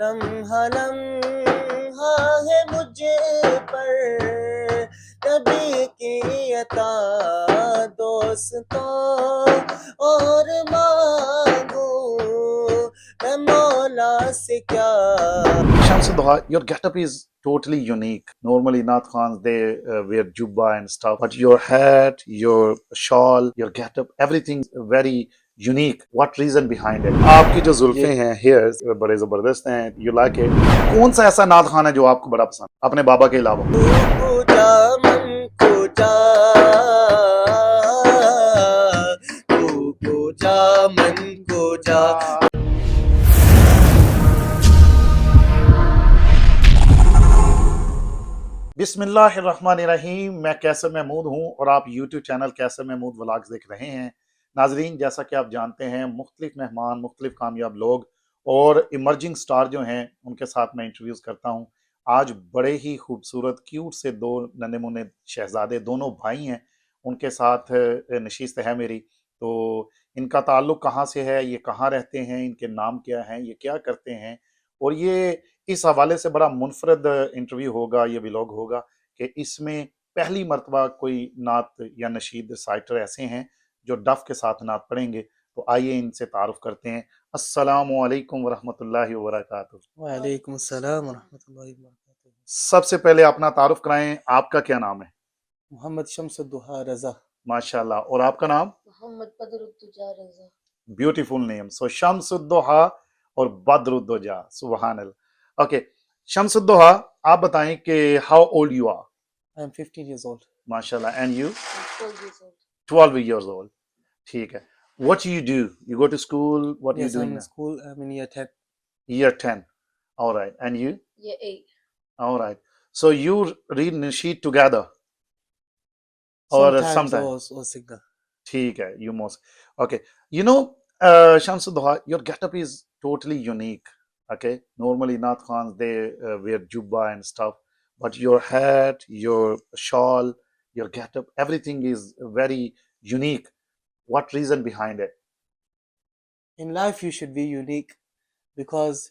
लम्हा लम्हा है मुझे पर नबी की अता दोस्तों और मांगू मैं मौला से क्या। Shamsuddha, your getup is totally unique. Normally, Naat Khans they wear jubba and stuff, but your hat, your shawl, your getup, everything very unique. What reason behind it? आपकी जो जुल्फे हैं, hairs बड़े जबरदस्त हैं. You like it? कौन सा ऐसा नात खान है जो आपको बड़ा पसंद अपने बाबा के अलावा? मन को जा बिस्मिल्लाहिर्रहमानिर्रहीम। मैं कैसर महमूद हूँ और आप यूट्यूब चैनल कैसर महमूद व्लॉग्स देख रहे हैं। नाजरीन, जैसा कि आप जानते हैं, मुख्तलिफ मेहमान, मुख्तलिफ कामयाब लोग और इमर्जिंग स्टार जो हैं उनके साथ मैं इंटरव्यूज़ करता हूँ। आज बड़े ही खूबसूरत क्यूट से दो नन्हे मुन्ने शहजादे, दोनों भाई हैं, उनके साथ नशीस्त है मेरी। तो इनका ताल्लुक़ कहाँ से है, ये कहाँ रहते हैं, इनके नाम क्या हैं, ये क्या करते हैं, और ये इस हवाले से बड़ा मुनफरद इंटरव्यू होगा, ये व्लॉग होगा कि इसमें पहली मर्तबा कोई नात या नशीद साइटर ऐसे हैं जो डफ के साथ नात पढ़ेंगे। तो आइए इनसे तारुफ करते हैं। अस्सलामु अलैकुम वरहमतुल्लाहि वबरकातुहू। वालेकुम सलाम वरहमतुल्लाहि वबरकातुहू। सबसे पहले अपना तारुफ कराएं, आपका क्या नाम है? मोहम्मद शम्सुद्दोहा रजा। माशाल्लाह। और आपका नाम? Mohammad Badruddoja Raza. Beautiful name. So Shamsuddoha और बदरुद्दोजा, सुभान अल्लाह। ओके शम्सुद्दोहा, आप बताएं कि how old you are? I am 15 years old. माशाल्लाह। And you? 12 years old. 12 years old. ठीक है। What do you do? You go to school? What are you Yes, I'm doing in now? school. I'm in year 10. Year 10. All right. And you? Year 8. All right. So you read Nasheed together or Sometimes sometimes? or singer. ठीक है. You most. Okay. You know, Shamsuddha, your getup is totally unique. Okay. Normally, Naat Khans, they wear jubba and stuff, but your hat, your shawl, your getup, everything is very unique. What reason behind it? In life, you should be unique because,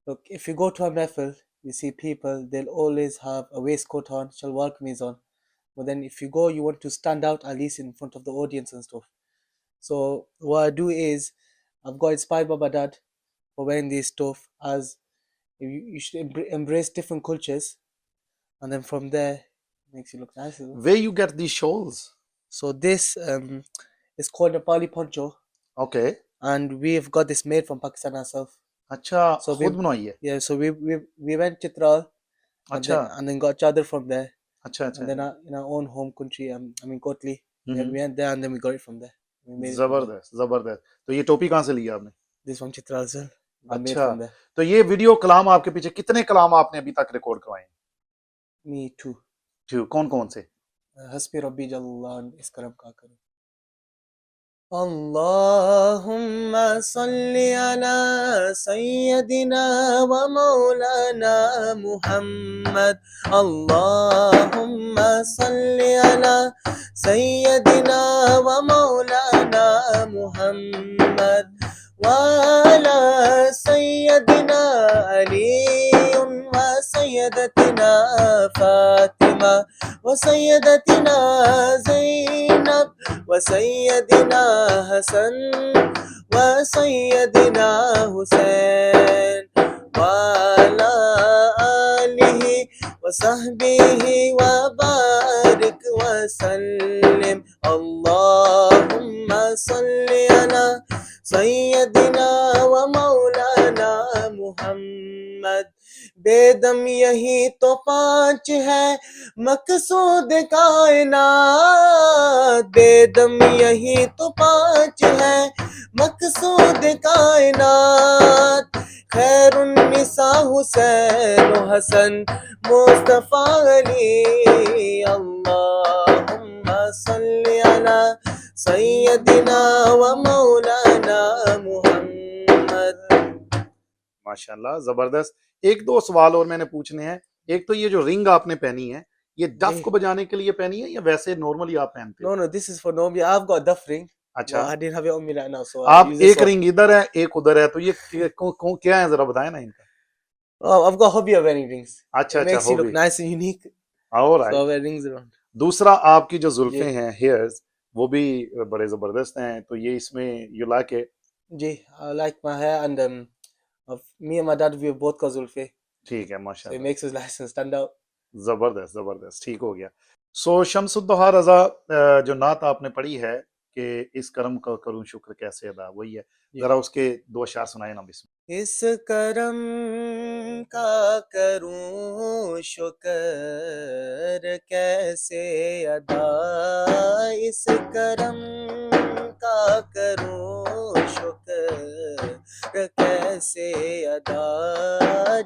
look, if you go to a mehfil, you see people, they'll always have a waistcoat on, shalwar kameez on. But then if you go, you want to stand out at least in front of the audience and stuff. So what I do is, I've got inspired by my dad for wearing this stuff as you should embrace different cultures, and then from there, it makes you look nice. Where you get these shawls? So this is called Nepali poncho, Okay. and we've got this made from Pakistan ourselves. अच्छा, So खुद बनाई है? yeah, so we went Chitral, अच्छा and then got chadar from there, अच्छा and अच्छा। then in our own home country, I mean Kotli, we hmm, went there and then we got it from there. We made it from there. जबरदस्त जबरदस्त। तो ये टोपी कहाँ से ली आपने? This from Chitral, sir. We made अच्छा, from there. तो ये वीडियो कलाम आपके पीछे कितने कलाम आपने अभी तक रिकॉर्ड करवाए हैं? Me too. ठीक, कौन कौन से? Hasbi Rabbi Jallallah is karam ka karam. Allahumma salli ala Sayyidina wa Maulana Muhammad. Allahumma salli ala Sayyidina wa Maulana Muhammad. Wa ala Sayyidina Ali wa Sayyidatina Fatima wa Sayyidatina Zainab وسيدنا حسن وسيدنا حسين وعلى آله وصحبه وبارك وسلم. اللهم صل على سيدنا ومولانا محمد. बेदम यही तो पांच है मकसूद कायनात. बेदम यही तो पांच है मकसूद कायनात. खैरुन्निसा हुसैन हसन मुस्तफा अली. अल्लाहुम्मा सल्ली अला सय्यदिना व मौलाना मुहम्मद. माशाल्लाह, जबरदस्त। एक दो सवाल और मैंने पूछने हैं। एक तो ये जो रिंग आपने पहनी है, ये डफ को बजाने के लिए पहनी है या वैसे नॉर्मली आप पहनते हो? No, this is for normally. I've got a duff ring. अच्छा, I didn't have it on me right now, so I आप use this एक one. रिंग इधर है, एक उधर है, तो ये क्या है, जरा बताएं ना इनका। Oh, I've got a hobby of wearing rings. अच्छा It अच्छा, makes you look hobby. nice and unique. So I alright. wear rings around. दूसरा, आपकी जो जी जुल्फे हैं, हेयर्स, वो भी बड़े जबरदस्त हैं, तो ये इसमें यू लाइक इट? जी, I like my hair and me and my dad we have both got zulfi, ठीक है, so it माशाल्लाह। makes his license stand out. जबरदस्त जबरदस्त, ठीक हो गया। सो शमसुद्दोहा रजा, जो नात आपने पढ़ी है कि इस करम का करूं शुक्र कैसे अदा, वही है, जी। जरा उसके दो अशार सुनाए ना बिस्मिल्लाह। इस करम का करूं शुक्र कैसे अदा, इस करम का करूं शुक्र कैसे अदा,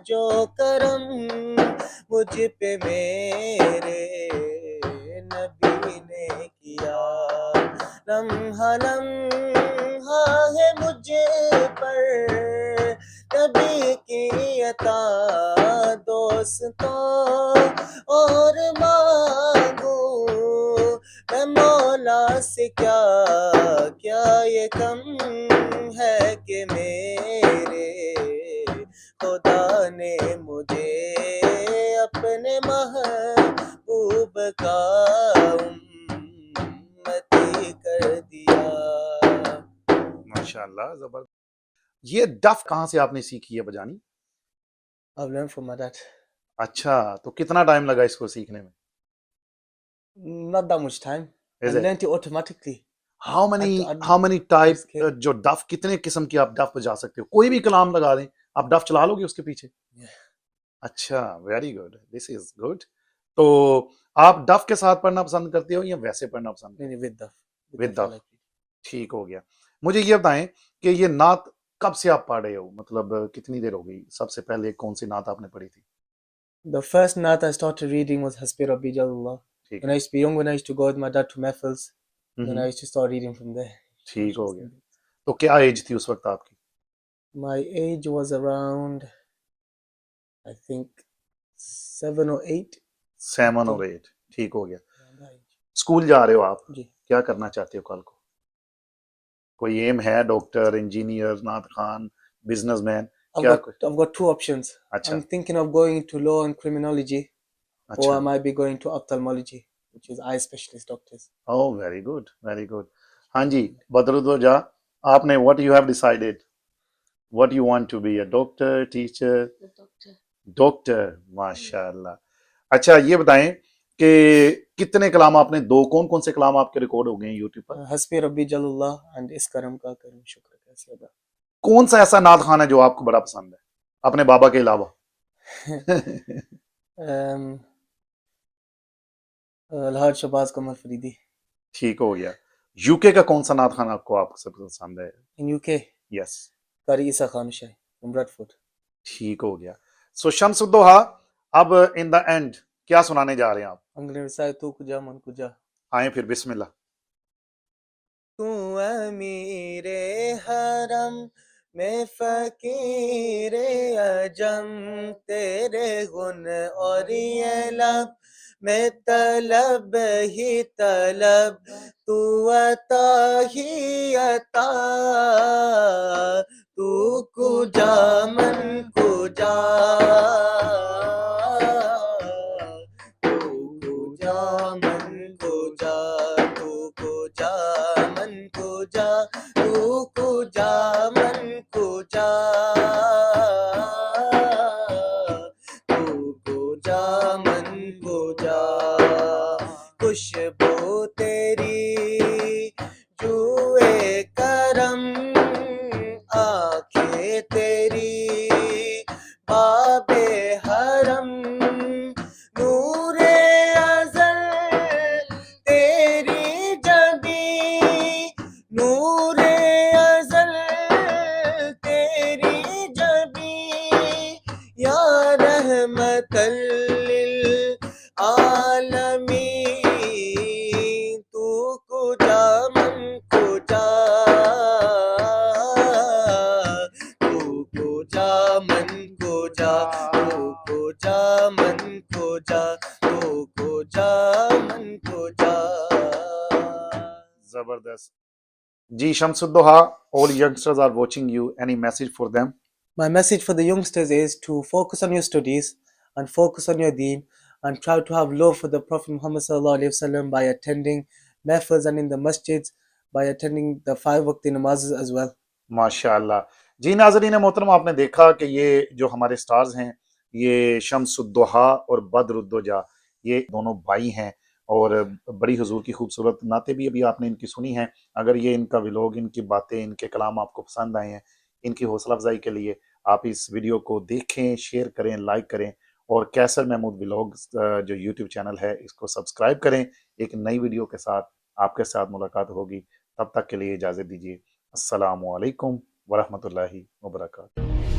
जो करम मुझ पे मेरे नबी ने किया, लम्हा लम्हा है मुझे पर नबी की अता, दोस्तों और मांगू मैं मौला से क्या, क्या ये कम है कि मेरे खुदा ने मुझे अपने महबूब का उम्मती कर दिया। माशाल्लाह, जबरदस्त। ये डफ कहाँ से आपने सीखी है बजानी? I've learned from my dad. अच्छा, तो कितना टाइम लगा इसको सीखने में? Not that much time. I is it? learned it automatically. How many I how many type, was kid. जो डफ, कितने किस्म की आप डफ बजा सकते हो? कोई भी कलाम लगा दें, आप डफ चला लोगे उसके पीछे? Yeah. अच्छा, very good, this is good. तो आप डफ के साथ पढ़ना पसंद करते हो या वैसे पढ़ना पसंद करते With the हो? विद I डफ। like it. ठीक हो गया। मुझे ये बताएं कि ये नात कब से आप पढ़ रहे हो, मतलब कितनी देर हो गई? सबसे पहले कौन सी नात आपने पढ़ी थी? The first Naat I started reading was Hasbi Rabbi Jallallah. ठीक When I है। used to be young, when I used to go with my dad to Mehfils, then I hmm, used to start reading from there. ठीक हो गया। तो क्या as थी उस वक्त आपकी? My age was around, I think, 7 or 8. 7 और जी, 8, ठीक हो गया। around that age. स्कूल जा रहे हो आप, जी। क्या करना चाहते हो कल को? कोई एम है? डॉक्टर, इंजीनियर, नात खान, बिजनेसमैन, I've क्या got कुछ? I've got two options. अच्छा I'm thinking of going into law and criminology, or I अच्छा। might be going to ophthalmology, which is eye specialist doctors. Oh, very good very good. हाँ जी, बदरुद्दोजा, आपने what you have decided, what you want to be, a doctor, teacher? The doctor. Doctor, माशाल्लाह। अच्छा, ये बताएं कि कितने कलाम आपने, दो कौन कौन से कलाम आपके रिकॉर्ड हो गए हैं यूट्यूब पर? हस्बी रब्बी जल्लल्लाह and इस करम का करूं शुक्र कैसे अदा। कौन सा ऐसा नात खान है जो आपको बड़ा पसंद है अपने बाबा के अलावा? um, अलहाज शबाज कमर फरीदी। ठीक हो गया। यूके का कौन सा नात खान आपको सबसे पसंद है? In UK, yes. कारी ईसा खान शाह from Bradford. ठीक हो गया। सो शम्सुद्दोहा, अब इन द एंड क्या सुनाने जा रहे हैं आप? I'm gonna recite तू कुजा मन कुजा। आए फिर, बिस्मिल्लाह। तू अमीरे हरम में फकीरे अजम, तेरे गुन और ये लब में तलब ही तलब, तू अता ही अता, तू कुजा मन कुजा, तू कुजा मन कुजा, तू कुजा मन कुजा, तू कुजा मन कुजा, तू कुजा मन कुजा, खुशबू तेरी जुए करम, आंखें तेरी बाबे हरम, नूरे अज़ल तेरी जबी, नूरे अज़ल तेरी जबी, या रहमतल लिल आलमीन, तू कुजा मन कुजा, तू कुजा मन कुजा, तू कुजा मन कुजा, तू कुजा मन कुजा। जबरदस्त जी। शम्सुद्दोहा, all youngsters are watching you, any message for them? My message for the youngsters is to focus on your studies and focus on your deen and try to have love for the Prophet Muhammad sallallahu alaihi wasallam by attending mehfils and in the masjids, by attending the 5 waqti namazes as well. माशाअल्लाह। जी नाज़रीन मोहतरम, आपने देखा कि ये जो हमारे stars हैं, ये शम्सुद्दुहा और बदरुद्दुजा, ये दोनों भाई हैं और बड़ी हुजूर की खूबसूरत नातें भी अभी आपने इनकी सुनी हैं। अगर ये इनका व्लॉग, इनकी बातें, इनके कलाम आपको पसंद आए हैं, इनकी हौसला अफजाई के लिए आप इस वीडियो को देखें, शेयर करें, लाइक करें और कैसर महमूद व्लॉग्स जो यूट्यूब चैनल है इसको सब्सक्राइब करें। एक नई वीडियो के साथ आपके साथ मुलाकात होगी, तब तक के लिए इजाज़त दीजिए। अस्सलामु अलैकुम वरहमतुल्लाहि वबरकातुहू।